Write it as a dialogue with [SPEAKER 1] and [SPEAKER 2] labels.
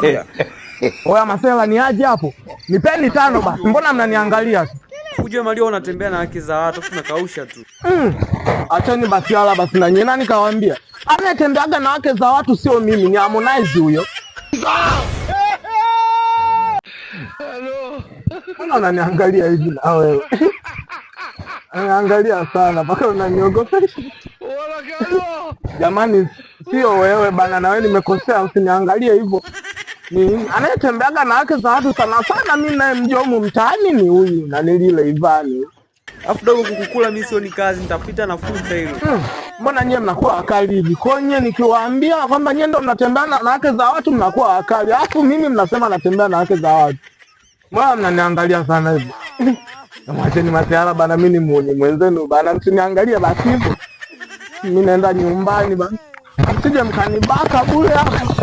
[SPEAKER 1] shida.
[SPEAKER 2] Oya masela ni aje hapo? Nipeni 5 basi. Mbona mnaniangalia tu?
[SPEAKER 1] Ujue Mario unatembea na haki za watu, tunakausha tu.
[SPEAKER 2] Acheni basi hala basi na nyinyi nani kawaambia? Anayetembeaga na wake za watu sio mimi, ni Harmonize huyo. Mbona unaniangalia hivi na wewe? Angalia sana mpaka unaniogopesha. Jamani sio wewe bana, na wewe nimekosea, usiniangalie hivyo. Ni anayetembeaga na wake za watu sana sana, mimi naye mjomu mtaani ni huyu na nilile Ivani.
[SPEAKER 1] Alafu dogo kukukula mimi sio ni kazi, nitapita na futa hilo.
[SPEAKER 2] Mbona nyie mnakuwa wakali hivi? Konye nikiwaambia kwamba nyie ndo mnatembea na wake za watu mnakuwa wakali. Alafu mimi mnasema natembea na wake za watu. Mbona mnaniangalia sana hivi? Mwacheni masiara bana, mimi ni muone mwenzenu bana, msiniangalie basi hivyo. Mimi naenda nyumbani bana. Msije mkanibaka bure hapo.